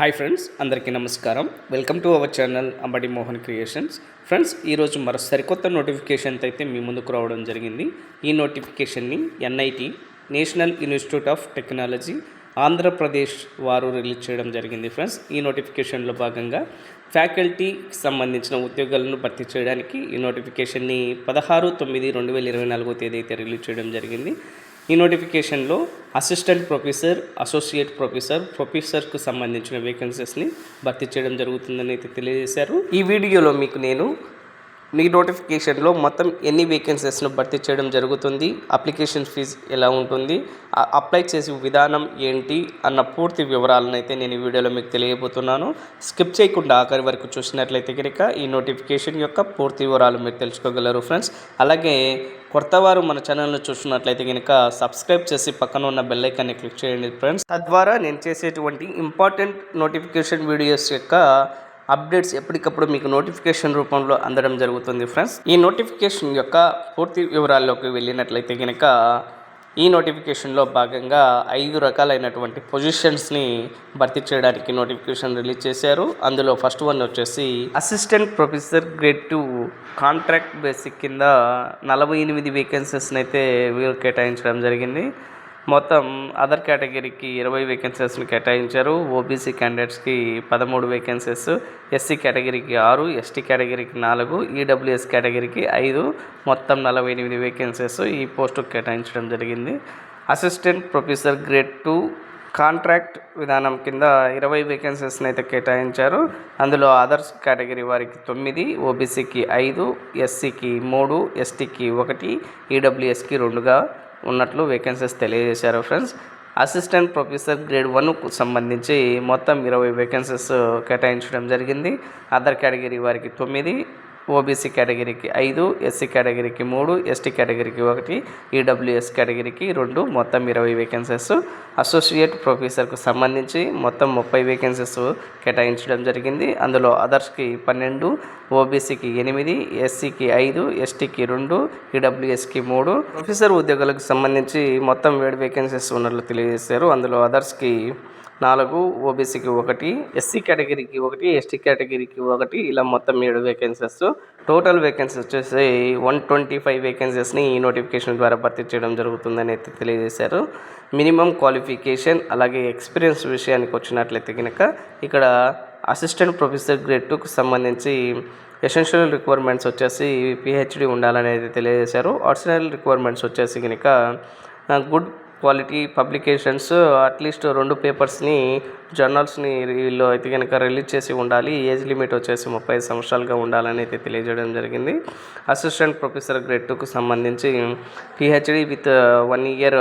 Hi friends, అందరికీ నమస్కారం. Welcome to our channel Ambati Mohan creations. Friends, ఈరోజు మరో సరికొత్త నోటిఫికేషన్తో అయితే మీ ముందుకు రావడం జరిగింది. ఈ నోటిఫికేషన్ని NIT National Institute of Technology Andhra Pradesh వారు రిలీజ్ చేయడం జరిగింది. ఫ్రెండ్స్, ఈ నోటిఫికేషన్లో భాగంగా ఫ్యాకల్టీకి సంబంధించిన ఉద్యోగాలను భర్తీ చేయడానికి ఈ నోటిఫికేషన్ని 16/9/2024 తేదీ అయితే రిలీజ్ చేయడం జరిగింది. ఈ నోటిఫికేషన్లో అసిస్టెంట్ ప్రొఫెసర్, అసోసియేట్ ప్రొఫెసర్, ప్రొఫెసర్కు సంబంధించిన వేకెన్సీస్ని భర్తీ చేయడం జరుగుతుందని అయితే తెలియజేశారు. ఈ వీడియోలో మీకు నేను మీ నోటిఫికేషన్లో మొత్తం ఎన్ని వేకెన్సీస్ను భర్తీ చేయడం జరుగుతుంది, అప్లికేషన్ ఫీజు ఎలా ఉంటుంది, అప్లై చేసే విధానం ఏంటి అన్న పూర్తి వివరాలను అయితే నేను ఈ వీడియోలో మీకు తెలియబోతున్నాను. స్కిప్ చేయకుండా ఆఖరి వరకు చూసినట్లయితే కనుక ఈ నోటిఫికేషన్ యొక్క పూర్తి వివరాలు మీరు తెలుసుకోగలరు ఫ్రెండ్స్. అలాగే కొత్తవారు మన ఛానల్ను చూస్తున్నట్లయితే కనుక సబ్స్క్రైబ్ చేసి పక్కన ఉన్న బెల్ ఐకాన్ని క్లిక్ చేయండి ఫ్రెండ్స్. తద్వారా నేను చేసేటువంటి ఇంపార్టెంట్ నోటిఫికేషన్ వీడియోస్ యొక్క అప్డేట్స్ ఎప్పటికప్పుడు మీకు నోటిఫికేషన్ రూపంలో అందడం జరుగుతుంది ఫ్రెండ్స్. ఈ నోటిఫికేషన్ యొక్క పూర్తి వివరాల్లోకి వెళ్ళినట్లయితే కనుక ఈ నోటిఫికేషన్లో భాగంగా 5 రకాలైనటువంటి పొజిషన్స్ని భర్తీ చేయడానికి నోటిఫికేషన్ రిలీజ్ చేశారు. అందులో ఫస్ట్ వన్ వచ్చేసి assistant professor grade 2 contract basic కింద 48 వేకెన్సీస్ని అయితే వీరు కేటాయించడం జరిగింది. మొత్తం అదర్ కేటగిరీకి 20 వేకెన్సీస్ని కేటాయించారు. ఓబీసీ క్యాండిడేట్స్కి 13 వేకెన్సీస్, ఎస్సీ కేటగిరీకి 6, ఎస్టీ కేటగిరీకి 4, ఈడబ్ల్యూఎస్ కేటగిరీకి 5, మొత్తం 48 వేకెన్సీస్ ఈ పోస్టుకు కేటాయించడం జరిగింది. అసిస్టెంట్ ప్రొఫెసర్ గ్రేడ్ 2 కాంట్రాక్ట్ విధానం కింద 20 వేకెన్సీస్ని అయితే కేటాయించారు. అందులో అదర్స్ కేటగిరీ వారికి 9, ఓబీసీకి 5, ఎస్సీకి 3, ఎస్టీకి 1, ఈడబ్ల్యూఎస్కి 2గా ఉన్నట్లు వేకెన్సీస్ తెలియజేశారు ఫ్రెండ్స్. అసిస్టెంట్ ప్రొఫెసర్ గ్రేడ్ 1కు సంబంధించి మొత్తం 20 వేకెన్సీస్ కేటాయించడం జరిగింది. అదర్ కేటగిరీ వారికి 9, ఓబీసీ కేటగిరీకి 5, ఎస్సీ కేటగిరీకి 3, ఎస్టీ కేటగిరీకి 1, ఈడబ్ల్యూఎస్ కేటగిరీకి 2, మొత్తం 20 వేకెన్సీస్. అసోసియేట్ ప్రొఫెసర్కు సంబంధించి మొత్తం 30 వేకెన్సీస్ కేటాయించడం జరిగింది. అందులో అదర్స్కి 12, ఓబీసీకి 8, ఎస్సీకి 5, ఎస్టీకి 2, ఈడబ్ల్యూఎస్కి 3. ప్రొఫెసర్ ఉద్యోగులకు సంబంధించి మొత్తం 7 వేకెన్సీస్ ఉన్నట్లు తెలియజేశారు. అందులో అదర్స్కి 4, ఓబీసీకి 1, ఎస్సీ కేటగిరీకి 1, ఎస్టీ కేటగిరీకి 1, ఇలా మొత్తం 7 వేకెన్సీస్. టోటల్ వేకెన్సీ వచ్చేసి 125 వేకెన్సీస్ని ఈ నోటిఫికేషన్ ద్వారా భర్తీ చేయడం జరుగుతుందని అయితే తెలియజేశారు. మినిమం క్వాలిఫికేషన్ అలాగే ఎక్స్పీరియన్స్ విషయానికి వచ్చినట్లయితే కనుక ఇక్కడ అసిస్టెంట్ ప్రొఫెసర్ గ్రేడ్ 2కు సంబంధించి ఎసెన్షియల్ రిక్వైర్మెంట్స్ వచ్చేసి పిహెచ్డి ఉండాలని అయితే తెలియజేశారు. ఆప్షనల్ రిక్వైర్మెంట్స్ వచ్చేసి కనుక గుడ్ క్వాలిటీ పబ్లికేషన్స్, అట్లీస్ట్ 2 పేపర్స్ని జర్నల్స్ని వీళ్ళు అయితే కనుక రిలీజ్ చేసి ఉండాలి. ఏజ్ లిమిట్ వచ్చేసి 35 సంవత్సరాలుగా ఉండాలని అయితే తెలియజేయడం జరిగింది. అసిస్టెంట్ ప్రొఫెసర్ గ్రేడ్ 2కు సంబంధించి PhD with 1 year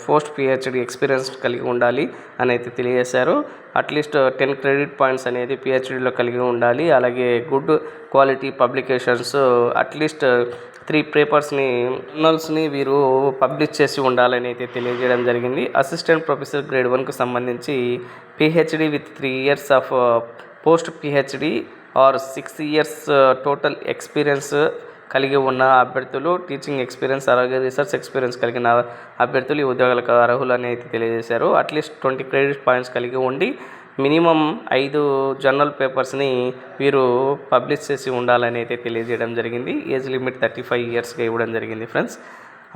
post PhD experience కలిగి ఉండాలి అని అయితే తెలియజేశారు. అట్లీస్ట్ 10 క్రెడిట్ పాయింట్స్ అనేది పిహెచ్డిలో కలిగి ఉండాలి. అలాగే గుడ్ క్వాలిటీ పబ్లికేషన్స్, అట్లీస్ట్ 3 పేపర్స్ని జర్నల్స్ని వీరు పబ్లిష్ చేసి ఉండాలని అయితే తెలియజేయడం జరిగింది. అసిస్టెంట్ ప్రొఫెసర్ గ్రేడ్ 1కు సంబంధించి PhD with 3 years of post PhD or 6 years total experience కలిగి ఉన్న అభ్యర్థులు, టీచింగ్ ఎక్స్పీరియన్స్ అలాగే రీసెర్చ్ ఎక్స్పీరియన్స్ కలిగిన అభ్యర్థులు ఈ ఉద్యోగాలకు అర్హులని అయితే తెలియజేశారు. అట్లీస్ట్ 20 క్రెడిట్ పాయింట్స్ కలిగి ఉండి మినిమం 5 జర్నల్ పేపర్స్ని వీరు పబ్లిష్ చేసి ఉండాలని అయితే తెలియజేయడం జరిగింది. ఏజ్ లిమిట్ 35 ఇయర్స్గా ఇవ్వడం జరిగింది ఫ్రెండ్స్.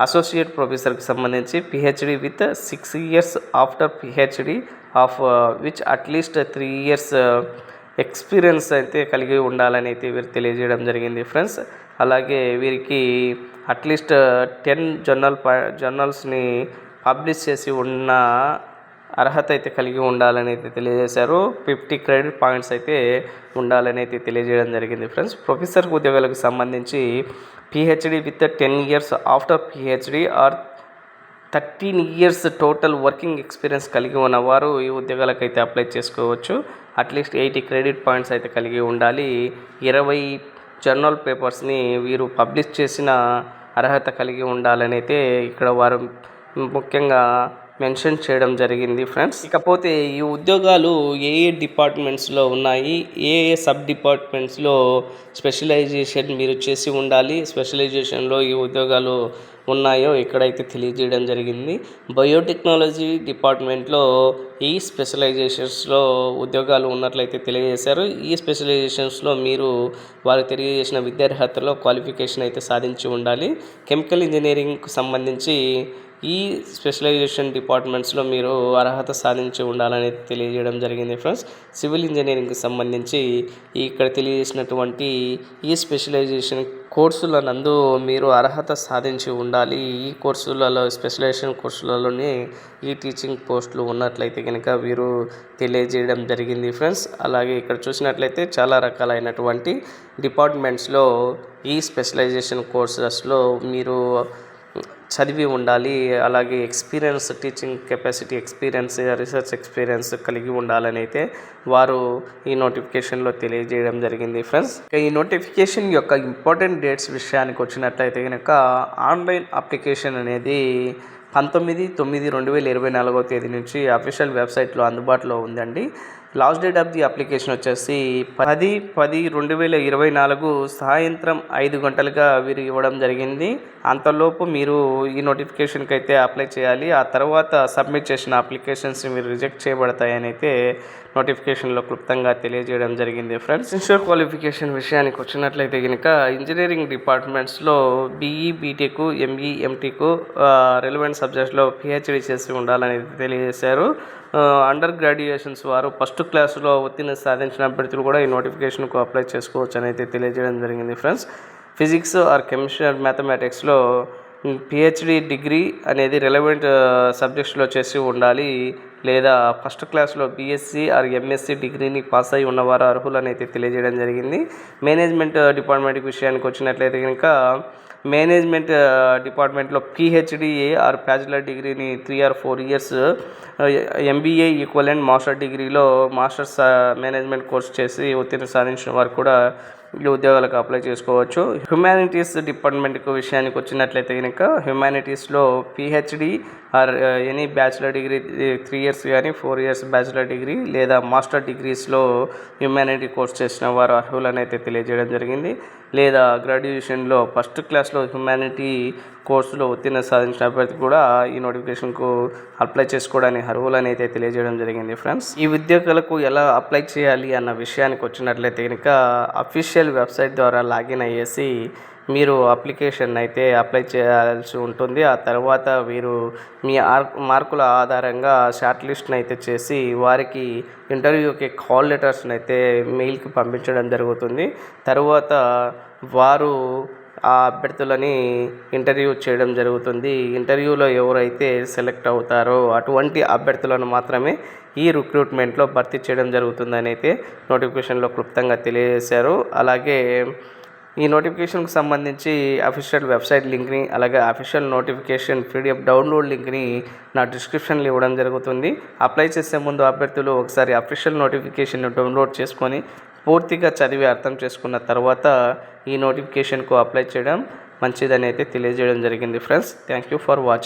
అసోసియేట్ ప్రొఫెసర్కి సంబంధించి PhD with 6 years after PhD of which at least 3 years experience అయితే కలిగి ఉండాలని అయితే వీరు తెలియజేయడం జరిగింది ఫ్రెండ్స్. అలాగే వీరికి అట్లీస్ట్ 10 జర్నల్స్ని పబ్లిష్ చేసి ఉన్న అర్హత అయితే కలిగి ఉండాలని అయితే తెలియజేశారు. 50 క్రెడిట్ పాయింట్స్ అయితే ఉండాలని అయితే తెలియజేయడం జరిగింది ఫ్రెండ్స్. ప్రొఫెసర్ ఉద్యోగాలకు సంబంధించి PhD with 10 years after PhD or 13 years total working experience కలిగి ఉన్నవారు ఈ ఉద్యోగాలకు అయితే అప్లై చేసుకోవచ్చు. అట్లీస్ట్ 80 క్రెడిట్ పాయింట్స్ అయితే కలిగి ఉండాలి. 20 జర్నల్ పేపర్స్ని వీరు పబ్లిష్ చేసిన అర్హత కలిగి ఉండాలని అయితే ఇక్కడ వారు ముఖ్యంగా మెన్షన్ చేయడం జరిగింది ఫ్రెండ్స్. ఇకపోతే ఈ ఉద్యోగాలు ఏ డిపార్ట్మెంట్స్లో ఉన్నాయి, ఏ సబ్ డిపార్ట్మెంట్స్లో స్పెషలైజేషన్ మీరు చేసి ఉండాలి, స్పెషలైజేషన్లో ఈ ఉద్యోగాలు ఉన్నాయో ఇక్కడైతే తెలియజేయడం జరిగింది. బయోటెక్నాలజీ డిపార్ట్మెంట్లో ఈ స్పెషలైజేషన్స్లో ఉద్యోగాలు ఉన్నట్లయితే తెలియజేశారు. ఈ స్పెషలైజేషన్స్లో మీరు వారు తెలియజేసిన విద్యార్హతలో క్వాలిఫికేషన్ అయితే సాధించి ఉండాలి. కెమికల్ ఇంజనీరింగ్కు సంబంధించి ఈ స్పెషలైజేషన్ డిపార్ట్మెంట్స్లో మీరు అర్హత సాధించి ఉండాలని తెలియజేయడం జరిగింది ఫ్రెండ్స్. సివిల్ ఇంజనీరింగ్కి సంబంధించి ఇక్కడ తెలియజేసినటువంటి ఈ స్పెషలైజేషన్ కోర్సుల నందు మీరు అర్హత సాధించి ఉండాలి. ఈ కోర్సులలో స్పెషలైజేషన్ కోర్సులలోనే ఈ టీచింగ్ పోస్టులు ఉన్నట్లయితే కనుక వీరు తెలియజేయడం జరిగింది ఫ్రెండ్స్. అలాగే ఇక్కడ చూసినట్లయితే చాలా రకాలైనటువంటి డిపార్ట్మెంట్స్లో ఈ స్పెషలైజేషన్ కోర్సెస్లో మీరు చదివి ఉండాలి. అలాగే experience, teaching capacity experience, research experience కలిగి ఉండాలని అయితే వారు ఈ నోటిఫికేషన్లో తెలియజేయడం జరిగింది ఫ్రెండ్స్. ఈ నోటిఫికేషన్ యొక్క ఇంపార్టెంట్ డేట్స్ విషయానికి వచ్చినట్లయితే కనుక ఆన్లైన్ అప్లికేషన్ అనేది 19/9/2024 తేదీ నుంచి అఫీషియల్ వెబ్సైట్లో అందుబాటులో ఉందండి. Last date of the application వచ్చేసి 10/10/2024 సాయంత్రం 5 గంటలుగా వీరు ఇవ్వడం జరిగింది. అంతలోపు మీరు ఈ నోటిఫికేషన్కి అయితే అప్లై చేయాలి. ఆ తర్వాత సబ్మిట్ చేసిన అప్లికేషన్స్ మీరు రిజెక్ట్ చేయబడతాయని అయితే నోటిఫికేషన్లో క్లుప్తంగా తెలియజేయడం జరిగింది ఫ్రెండ్స్. ఎసెన్షియల్ క్వాలిఫికేషన్ విషయానికి వచ్చినట్లయితే కనుక ఇంజనీరింగ్ డిపార్ట్మెంట్స్లో BE, BTech, ME, MTech relevant సబ్జెక్ట్స్లో పిహెచ్డి చేసి ఉండాలని తెలియజేశారు. అండర్ గ్రాడ్యుయేషన్స్ వారు ఫస్ట్ క్లాస్లో ఉత్తీర్ణ సాధించిన అభ్యర్థులు కూడా ఈ నోటిఫికేషన్కు అప్లై చేసుకోవచ్చు అని అయితే తెలియజేయడం జరిగింది friends. Physics or chemistry or మ్యాథమెటిక్స్లో పిహెచ్డి డిగ్రీ అనేది రెలవెంట్ సబ్జెక్ట్స్లో చేసి ఉండాలి. లేదా ఫస్ట్ క్లాస్లో బీఎస్సీ ఆర్ ఎంఎస్సీ డిగ్రీని పాస్ అయి ఉన్నవారు అర్హులని అయితే తెలియజేయడం జరిగింది. మేనేజ్మెంట్ డిపార్ట్మెంట్ విషయానికి వచ్చినట్లయితే కనుక మేనేజ్మెంట్ డిపార్ట్మెంట్లో పిహెచ్డి ఆర్ బ్యాచిలర్ డిగ్రీని 3 or 4 years, MBA equivalent master డిగ్రీలో మాస్టర్స్ మేనేజ్మెంట్ కోర్స్ చేసి ఉత్తీర్ణ సాధించిన వారు కూడా ఈ ఉద్యోగాలకు అప్లై చేసుకోవచ్చు. హ్యుమానిటీస్ డిపార్ట్మెంట్ విషయానికి వచ్చినట్లయితే కనుక హ్యుమానిటీస్లో PhD or any bachelor degree 3 years కానీ 4 years బ్యాచిలర్ డిగ్రీ లేదా మాస్టర్ డిగ్రీస్లో హ్యుమానిటీ కోర్స్ చేసిన వారు అర్హులని అయితే తెలియజేయడం జరిగింది. లేదా గ్రాడ్యుయేషన్లో ఫస్ట్ క్లాస్లో హ్యుమానిటీ కోర్సులో ఉత్తీర్ణ సాధించిన అభ్యర్థి కూడా ఈ నోటిఫికేషన్కు అప్లై చేసుకోవడానికి అర్హులని అయితే తెలియజేయడం జరిగింది ఫ్రెండ్స్. ఈ ఉద్యోగాలకు ఎలా అప్లై చేయాలి అన్న విషయానికి వచ్చినట్లయితే కనుక అఫీషియల్ వెబ్సైట్ ద్వారా లాగిన్ అయ్యేసి మీరు అప్లికేషన్ అయితే అప్లై చేయాల్సి ఉంటుంది. ఆ తర్వాత వీరు మీ మార్కుల ఆధారంగా షార్ట్ లిస్ట్ని అయితే చేసి వారికి ఇంటర్వ్యూకి కాల్ లెటర్స్ని అయితే మెయిల్కి పంపించడం జరుగుతుంది. తర్వాత వారు ఆ అభ్యర్థులని ఇంటర్వ్యూ చేయడం జరుగుతుంది. ఇంటర్వ్యూలో ఎవరైతే సెలెక్ట్ అవుతారో అటువంటి అభ్యర్థులను మాత్రమే ఈ రిక్రూట్మెంట్లో భర్తీ చేయడం జరుగుతుందని అయితే నోటిఫికేషన్లో క్లుప్తంగా తెలియజేశారు. అలాగే ఈ నోటిఫికేషన్కి సంబంధించి అఫీషియల్ వెబ్సైట్ లింక్ని అలాగే అఫీషియల్ నోటిఫికేషన్ పీడిఎఫ్ డౌన్లోడ్ లింక్ని నా డిస్క్రిప్షన్లో ఇవ్వడం జరుగుతుంది. అప్లై చేసే ముందు అభ్యర్థులు ఒకసారి అఫీషియల్ నోటిఫికేషన్ డౌన్లోడ్ చేసుకొని పూర్తిగా చదివి అర్థం చేసుకున్న తర్వాత ఈ నోటిఫికేషన్కు అప్లై చేయడం మంచిదని అయితే తెలియజేయడం జరిగింది friends. Thank you for watching.